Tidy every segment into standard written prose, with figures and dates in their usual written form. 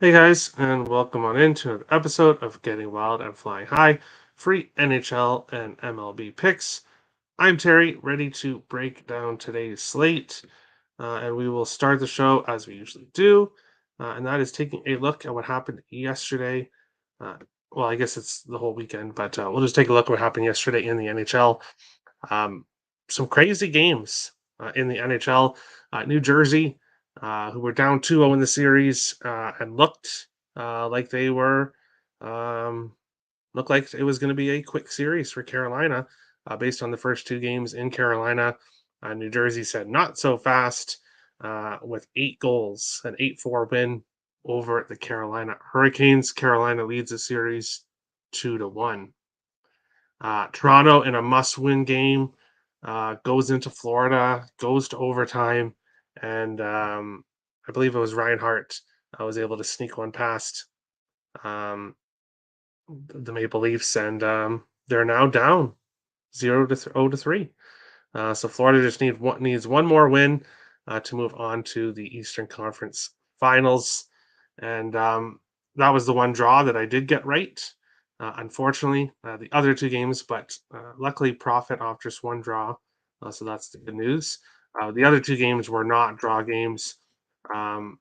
Hey guys, and welcome on into an episode of Getting Wild and Flying High, free NHL and MLB picks. I'm Terry, ready to break down today's slate, and we will start the show as we usually do, and that is taking a look at what happened yesterday. Uh, well, I guess it's the whole weekend, but we'll just take a look at what happened yesterday in the NHL. Um, some crazy games in the NHL. New Jersey, who were down 2-0 in the series and like they were, um, looked like it was going to be a quick series for Carolina based on the first two games in Carolina. New Jersey said not so fast with 8 goals, an 8-4 win over the Carolina Hurricanes. Carolina leads the series 2-1. Toronto in a must-win game goes into Florida, goes to overtime, and I believe it was Reinhart was able to sneak one past um, the Maple Leafs, and they're now down 0-3. So Florida just needs one more win to move on to the Eastern Conference Finals, and that was the one draw that I did get right. Unfortunately, the other two games, but luckily profit off just one draw, so that's the good news. The other two games were not draw games. Um,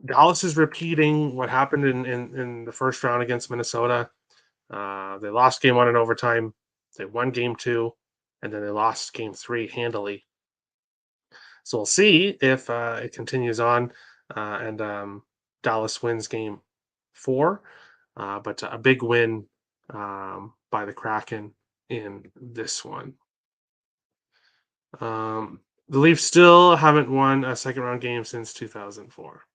Dallas is repeating what happened in the first round against Minnesota. They lost game one in overtime. They won game two, and then they lost game three handily. So we'll see if it continues on and Dallas wins game four. But a big win by the Kraken in this one. The Leafs still haven't won a second round game since 2004.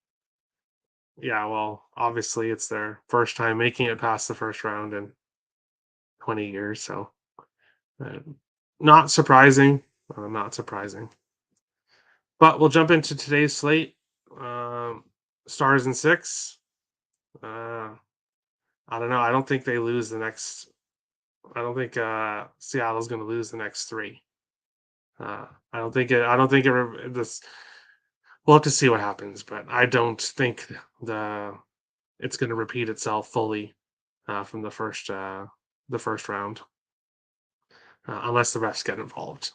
Yeah, well, obviously it's their first time making it past the first round in 20 years. So uh, not surprising. Not surprising. But we'll jump into today's slate. Stars and six. Uh, I don't know. I don't think they lose the next. I don't think Seattle's going to lose the next three. I don't think it. I don't think this. We'll have to see what happens, but I don't think it's going to repeat itself fully from the first round, unless the refs get involved.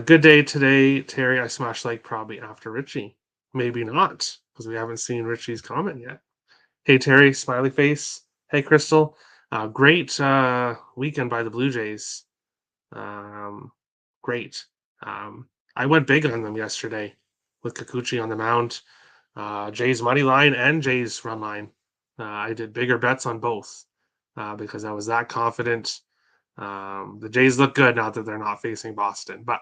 Good day today, Terry. I smashed like probably after Richie. Maybe not, because we haven't seen Richie's comment yet. Hey, Terry, smiley face. Hey, Crystal. Great weekend by the Blue Jays. Um, great. I went big on them yesterday with Kikuchi on the mound. Jays money line and Jays run line. I did bigger bets on both because I was that confident. The Jays look good now that they're not facing Boston, but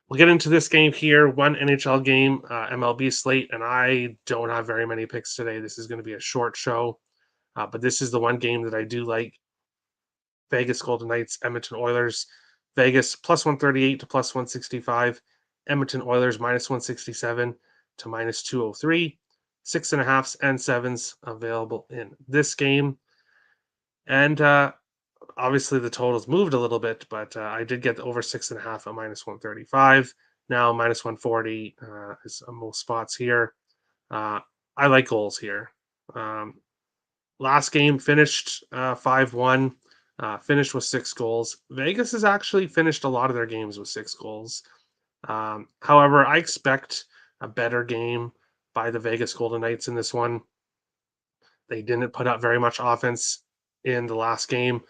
we'll get into this game here. One NHL game, MLB slate, and I don't have very many picks today. This is going to be a short show, but this is the one game that I do like. Vegas Golden Knights, Edmonton Oilers. Vegas plus 138 to plus 165. Edmonton Oilers minus 167 to minus 203. 6.5s and 7s available in this game. And obviously the totals moved a little bit, but I did get the over 6.5 at minus 135. Now minus 140 is most spots here. I like goals here. Last game finished 5-1, finished with 6 goals. Vegas has actually finished a lot of their games with 6 goals. However, I expect a better game by the Vegas Golden Knights in this one. They didn't put up very much offense in the last game.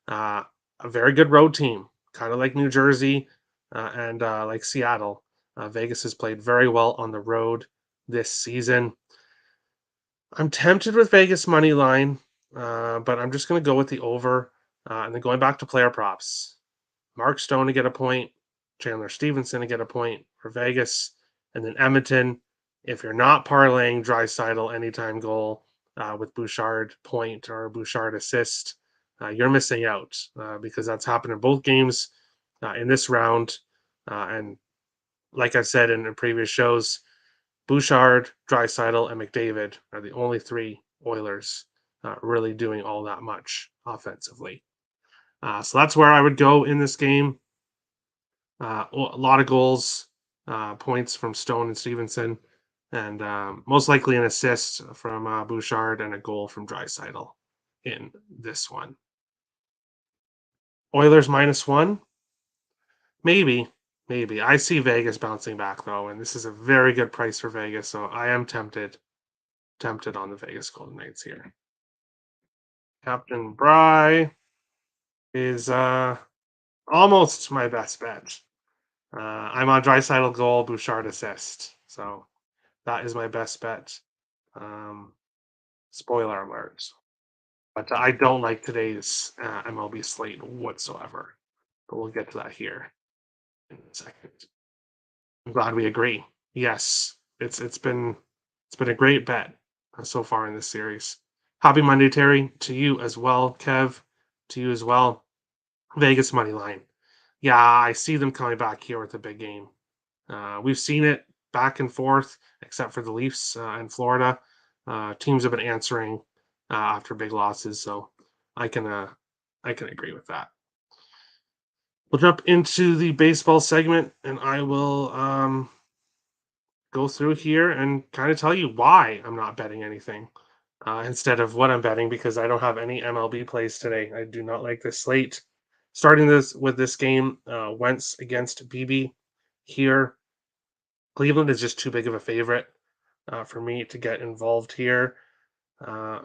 A very good road team, kind of like New Jersey and like Seattle. Vegas has played very well on the road this season. I'm tempted with Vegas money line, but I'm just going to go with the over. And then going back to player props, Mark Stone to get a point, Chandler Stevenson to get a point for Vegas, and then Edmonton. If you're not parlaying Draisaitl anytime goal with Bouchard point or Bouchard assist, you're missing out because that's happened in both games in this round. And like I said in previous shows, Bouchard, Draisaitl, and McDavid are the only three Oilers really doing all that much offensively. So that's where I would go in this game. A lot of goals, points from Stone and Stevenson. and most likely an assist from Bouchard and a goal from Draisaitl in this one. Oilers -1, maybe, maybe. I see Vegas bouncing back though, and this is a very good price for Vegas, so I am tempted on the Vegas Golden Knights here. Captain Bry is almost my best bet. I'm on Draisaitl goal, Bouchard assist, so that is my best bet. Um, Spoiler alert. But I don't like today's MLB slate whatsoever. But we'll get to that here in a second. I'm glad we agree. Yes, it's been a great bet so far in this series. Happy Monday, Terry, to you as well, Kev, to you as well. Vegas money line. Yeah, I see them coming back here with a big game. We've seen it back and forth, except for the Leafs in Florida. Teams have been answering after big losses, so I can uh, I can agree with that. We'll jump into the baseball segment, and I will go through here and kind of tell you why I'm not betting anything instead of what I'm betting because I don't have any MLB plays today. I do not like this slate. Starting this with this game, Wentz against BB here. Cleveland is just too big of a favorite for me to get involved here. Uh,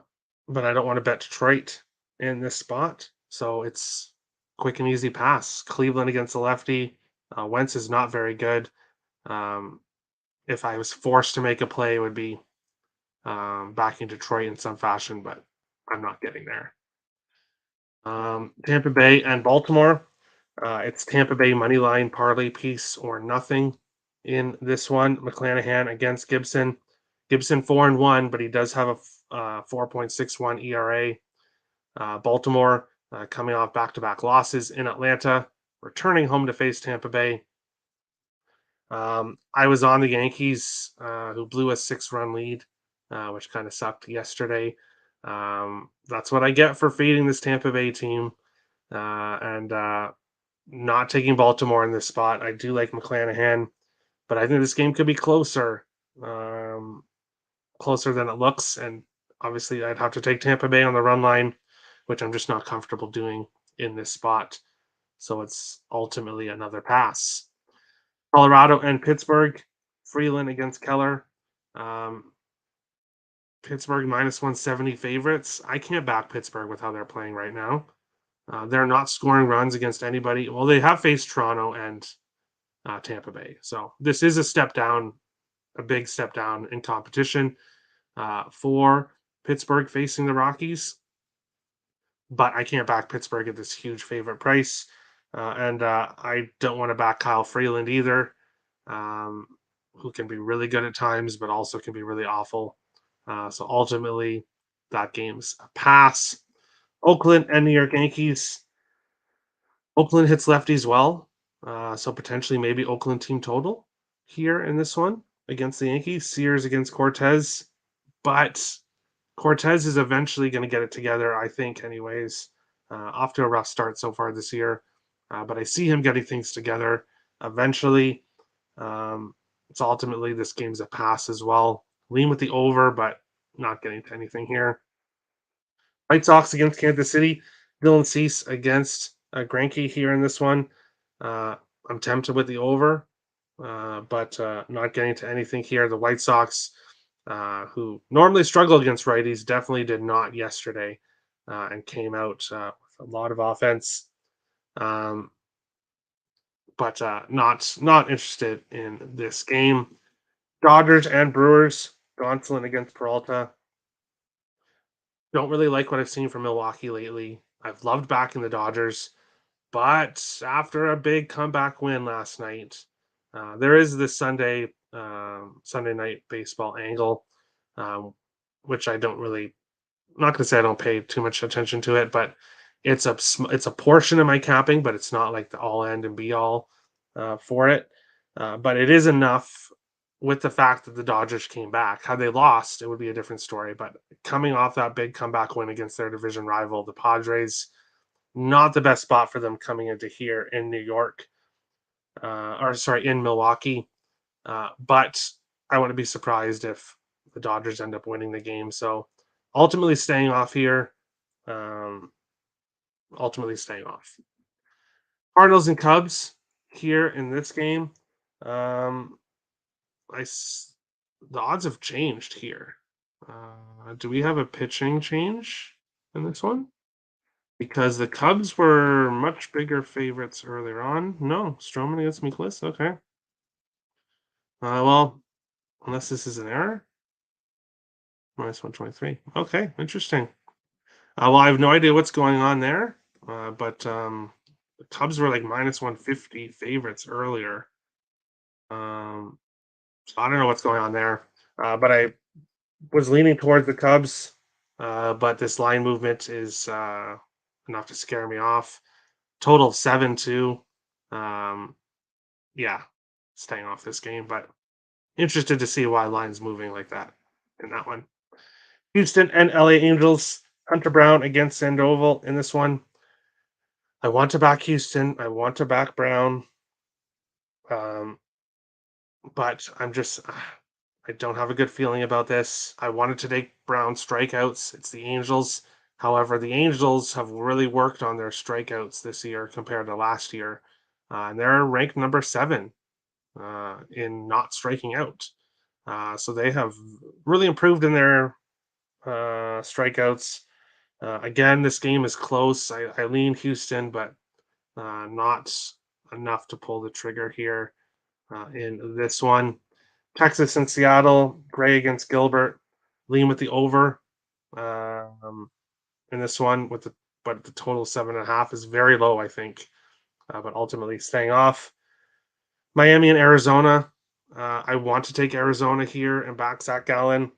but I don't want to bet Detroit in this spot. So it's quick and easy pass. Cleveland against the lefty. Wentz is not very good. Um, if I was forced to make a play, it would be backing Detroit in some fashion, but I'm not getting there. Tampa Bay and Baltimore. It's Tampa Bay money line parlay piece or nothing in this one. McClanahan against Gibson. Gibson 4-1, but he does have a 4.61 ERA. Baltimore coming off back-to-back losses in Atlanta, returning home to face Tampa Bay. I was on the Yankees, who blew a 6-run lead, which kind of sucked yesterday. That's what I get for fading this Tampa Bay team and not taking Baltimore in this spot. I do like McClanahan, but I think this game could be um, closer than it looks. And obviously, I'd have to take Tampa Bay on the run line, which I'm just not comfortable doing in this spot. So it's ultimately another pass. Colorado and Pittsburgh. Freeland against Keller. Um, Pittsburgh -170 favorites. I can't back Pittsburgh with how they're playing right now. They're not scoring runs against anybody. Well, they have faced Toronto and Tampa Bay. So this is a step down, a big step down in competition for Pittsburgh facing the Rockies. But I can't back Pittsburgh at this huge favorite price. And I don't want to back Kyle Freeland either, who can be really good at times, but also can be really awful. So ultimately, that game's a pass. Oakland and New York Yankees. Oakland hits lefties well, so potentially maybe Oakland team total here in this one against the Yankees. Sears against Cortez, but Cortez is eventually going to get it together, I think. Anyways, off to a rough start so far this year, but I see him getting things together eventually. It's ultimately this game's a pass as well. Lean with the over, but not getting to anything here. White Sox against Kansas City. Dylan Cease against Greinke here in this one. I'm tempted with the over, but not getting to anything here. The White Sox, who normally struggle against righties, definitely did not yesterday and came out with a lot of offense. But not interested in this game. Dodgers and Brewers. Gonsolin against Peralta. Don't really like what I've seen from Milwaukee lately. I've loved backing the Dodgers, but after a big comeback win last night, there is this Sunday night baseball angle, um, which I don't really. I'm not going to say I don't pay too much attention to it, but it's a portion of my capping, but it's not like the all end and be all for it. But it is enough with the fact that the Dodgers came back. Had they lost, it would be a different story. But coming off that big comeback win against their division rival, the Padres, not the best spot for them coming into here in New York, in Milwaukee. But I wouldn't be surprised if the Dodgers end up winning the game. So ultimately staying off here. Um, ultimately staying off. Cardinals and Cubs here in this game. Um, the odds have changed here. Do we have a pitching change in this one? Because the Cubs were much bigger favorites earlier on. No, Stroman against Mikolas. Okay. Well, unless this is an error, minus 123. Okay, interesting. Well, I have no idea what's going on there, but the Cubs were like minus 150 favorites earlier. Um, so I don't know what's going on there, but I was leaning towards the Cubs, but this line movement is enough to scare me off. Total of 7-2. Um, yeah, staying off this game, but interested to see why line's moving like that in that one. Houston and LA Angels. Hunter Brown against Sandoval in this one. I want to back Houston. I want to back Brown. Um, but I don't have a good feeling about this. I wanted to take Brown strikeouts. It's the Angels. However, the Angels have really worked on their strikeouts this year compared to last year. And they're ranked number 7 in not striking out. So they have really improved in their strikeouts. Again, this game is close. I lean Houston, but not enough to pull the trigger here in this one. Texas and Seattle, Gray against Gilbert, lean with the over in this one but the total 7.5 is very low, I think. But ultimately staying off. Miami and Arizona. I want to take Arizona here and back Zach Gallen.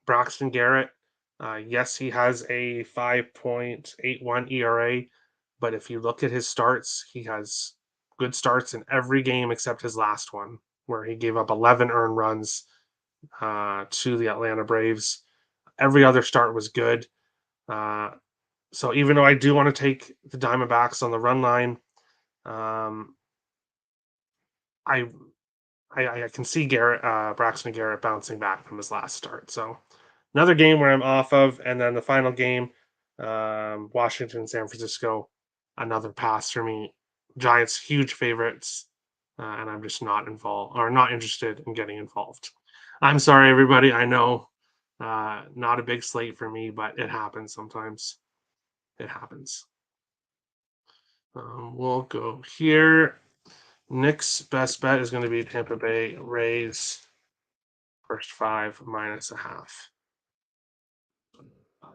Braxton Garrett. Yes, he has a 5.81 ERA, but if you look at his starts, he has good starts in every game except his last one, where he gave up 11 earned runs to the Atlanta Braves. Every other start was good. So even though I do want to take the Diamondbacks on the run line, um, I, I can see Braxton Garrett bouncing back from his last start. So another game where I'm off of, and then the final game, Washington, San Francisco, another pass for me. Giants huge favorites, and I'm just not involved or not interested in getting involved. I'm sorry, everybody. I know, not a big slate for me, but it happens sometimes. It happens. We'll go here. Nick's best bet is going to be Tampa Bay Rays first 5 minus a half. 5.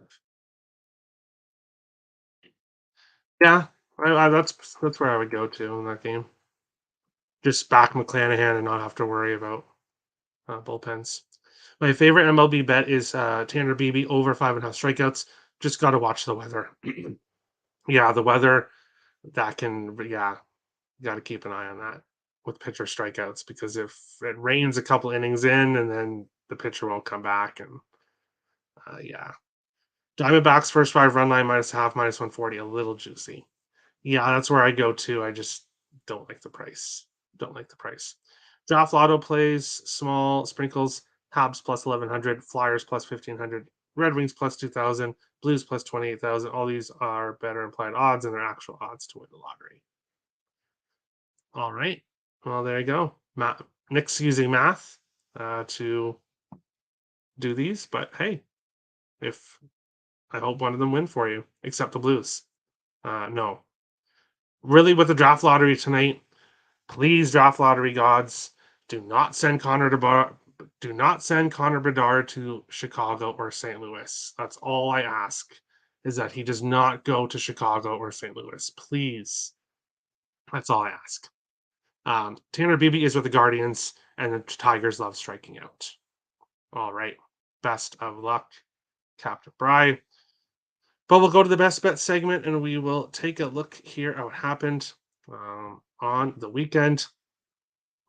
Yeah, that's where I would go to in that game. Just back McClanahan and not have to worry about bullpens. My favorite MLB bet is Tanner Beebe over 5.5 strikeouts. Just got to watch the weather. Yeah, the weather that can. Yeah, you got to keep an eye on that with pitcher strikeouts because if it rains a couple innings in and then the pitcher won't come back and yeah. Diamondbacks first 5 run line minus half minus 140 a little juicy. Yeah, that's where I go to. I just don't like the price. Don't like the price. Draft Lotto plays small sprinkles. Habs plus 1100, Flyers plus 1500, Red Wings plus 2000, Blues plus 28,000. All these are better implied odds than their actual odds to win the lottery. All right. Well, there you go. Nick's using math to do these, but hey, if I hope one of them win for you, except the Blues. No, really, with the draft lottery tonight, please, draft lottery gods, do not send do not send Connor Bedard to Chicago or St. Louis. That's all I ask, is that he does not go to Chicago or St. Louis. Please. That's all I ask. Tanner Beebe is with the Guardians, and the Tigers love striking out. All right. Best of luck, Captain Bry. But we'll go to the best bet segment and we will take a look here at what happened on the weekend.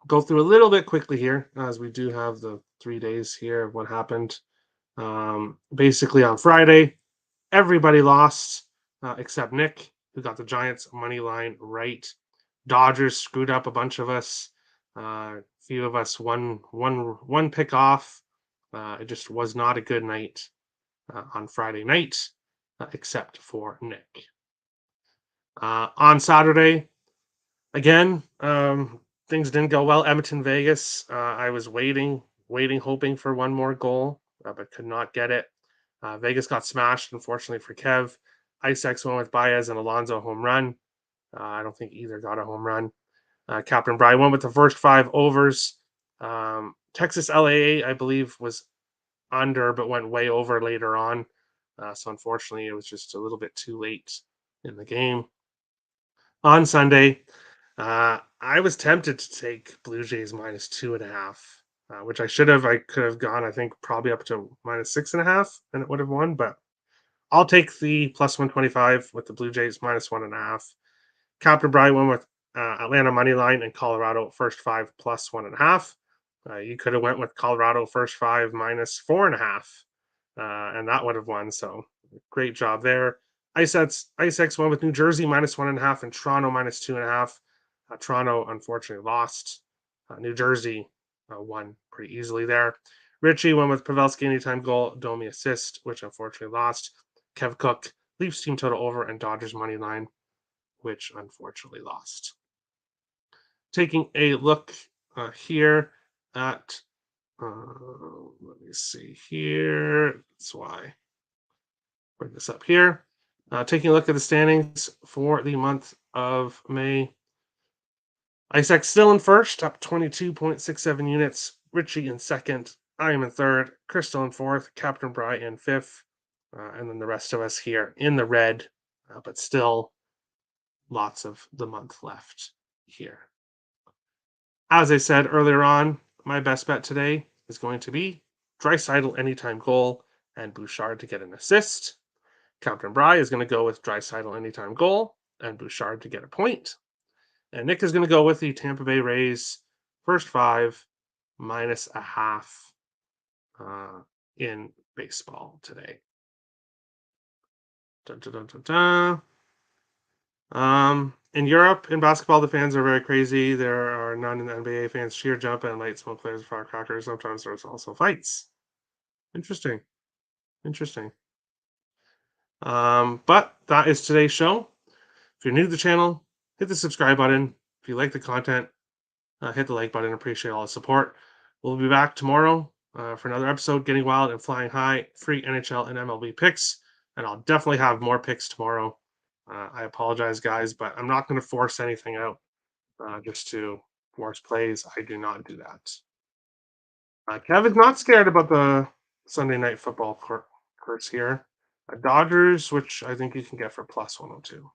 Go through a little bit quickly here as we do have the 3 days here of what happened. Basically, on Friday, everybody lost except Nick, who got the Giants money line right. Dodgers screwed up a bunch of us. few of us one pick off. It just was not a good night on Friday night, except for Nick. On Saturday, again, things didn't go well. Edmonton, Vegas. I was waiting, hoping for one more goal, but could not get it. Vegas got smashed, unfortunately for Kev. Icex went with Baez and Alonso home run. I don't think either got a home run. Captain Bry went with the first 5 overs. Texas LAA, I believe, was under, but went way over later on. So unfortunately, it was just a little bit too late in the game. On Sunday, I was tempted to take Blue Jays minus 2.5, which I should have. I could have gone, I think, probably up to minus 6.5, and it would have won. But I'll take the plus 125 with the Blue Jays minus 1.5. Captain Bryant went with Atlanta money line and Colorado first 5 plus 1.5. You could have went with Colorado first 5 minus 4.5, and that would have won. So great job there. IceX went with New Jersey minus 1.5 and Toronto minus 2.5. Toronto unfortunately lost. New Jersey won pretty easily there. Richie went with Pavelski anytime goal, Domi assist, which unfortunately lost. Kev Cook, Leafs team total over, and Dodgers money line, which unfortunately lost. Taking a look here at, let me see here. That's why. Bring this up here. Taking a look at the standings for the month of May. Isaac still in first, up 22.67 units. Richie in second. I am in third. Crystal in fourth. Captain Bry in fifth. And then the rest of us here in the red, but still lots of the month left here. As I said earlier on, my best bet today is going to be Draisaitl anytime goal and Bouchard to get an assist. Captain Bry is going to go with Draisaitl anytime goal and Bouchard to get a point. And Nick is going to go with the Tampa Bay Rays first 5 minus a half in baseball today. Dun, dun, dun, dun, dun. In Europe, in basketball, the fans are very crazy. There are none in the NBA fans cheer, jump, and light smoke players, firecrackers. Sometimes there's also fights. Interesting. But that is today's show. If you're new to the channel, hit the subscribe button. If you like the content, hit the like button. Appreciate all the support. We'll be back tomorrow for another episode, Getting Wild and Flying High, free NHL and MLB picks. And I'll definitely have more picks tomorrow. I apologize, guys, but I'm not going to force anything out just to force plays. I do not do that. Kevin's not scared about the Sunday night football course here. Dodgers, which I think you can get for plus 102.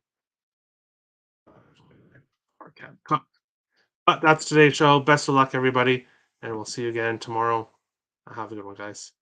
But that's today's show. Best of luck, everybody. And we'll see you again tomorrow. Have a good one, guys.